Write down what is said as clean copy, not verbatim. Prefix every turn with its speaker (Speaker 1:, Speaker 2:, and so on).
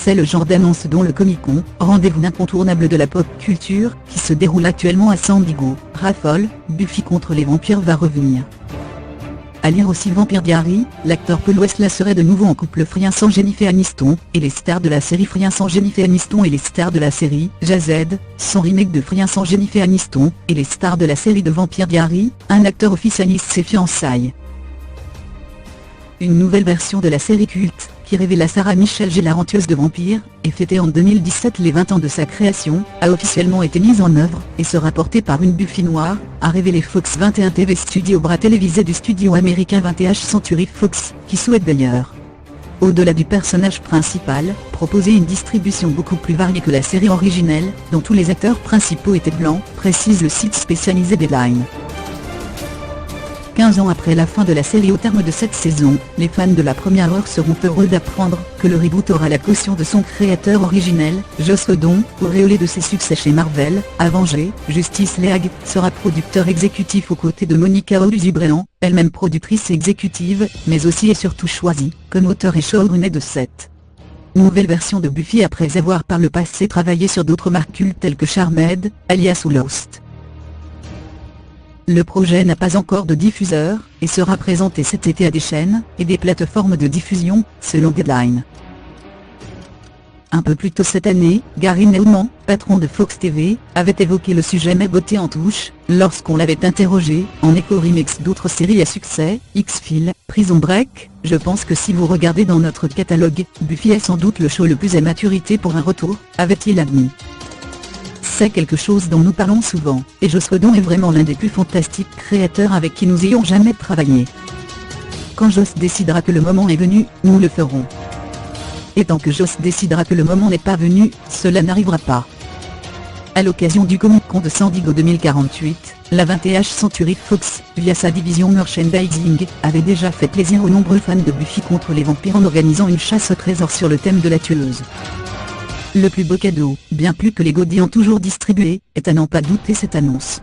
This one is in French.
Speaker 1: C'est le genre d'annonce dont le Comic-Con, rendez-vous incontournable de la pop culture, qui se déroule actuellement à San Diego, raffole, Buffy contre les vampires va revenir. À lire aussi Vampire Diaries, l'acteur Paul Wesley serait de nouveau en couple friançant Jennifer Aniston, et les stars de la série friançant Jennifer Aniston et les stars de la série Jazed, son remake de friançant Jennifer Aniston, et les stars de la série de Vampire Diaries, un acteur officialise ses fiançailles. Une nouvelle version de la série culte, qui révéla Sarah Michelle Gellar en tueuse de vampires, et fêtait en 2017 les 20 ans de sa création, a officiellement été mise en œuvre, et sera portée par une Buffy noire, a révélé Fox 21 TV Studio, bras télévisé du studio américain 20th Century Fox, qui souhaite d'ailleurs, au-delà du personnage principal, proposer une distribution beaucoup plus variée que la série originelle, dont tous les acteurs principaux étaient blancs, précise le site spécialisé Deadline. 15 ans après la fin de la série au terme de cette saison, les fans de la première heure seront heureux d'apprendre que le reboot aura la caution de son créateur originel, Joss Whedon, auréolé de ses succès chez Marvel, Avengers, Justice League, sera producteur exécutif aux côtés de Monica Oluzubrean, elle-même productrice exécutive, mais aussi et surtout choisie, comme auteur et showrunner de cette nouvelle version de Buffy après avoir par le passé travaillé sur d'autres marques cultes telles que Charmed, Alias ou Lost. Le projet n'a pas encore de diffuseur, et sera présenté cet été à des chaînes et des plateformes de diffusion, selon Deadline. Un peu plus tôt cette année, Gary Newman, patron de Fox TV, avait évoqué le sujet mais botté en touche, lorsqu'on l'avait interrogé, en écho remix d'autres séries à succès, X-Files, Prison Break. Je pense que si vous regardez dans notre catalogue, Buffy est sans doute le show le plus à maturité pour un retour, avait-il admis. C'est quelque chose dont nous parlons souvent, et Joss Whedon est vraiment l'un des plus fantastiques créateurs avec qui nous ayons jamais travaillé. Quand Joss décidera que le moment est venu, nous le ferons. Et tant que Joss décidera que le moment n'est pas venu, cela n'arrivera pas. À l'occasion du Comic-Con de San Diego 2048, la 20th Century Fox, via sa division merchandising, avait déjà fait plaisir aux nombreux fans de Buffy contre les vampires en organisant une chasse au trésor sur le thème de la tueuse. Le plus beau cadeau, bien plus que les godilles ont toujours distribué, est à n'en pas douter cette annonce.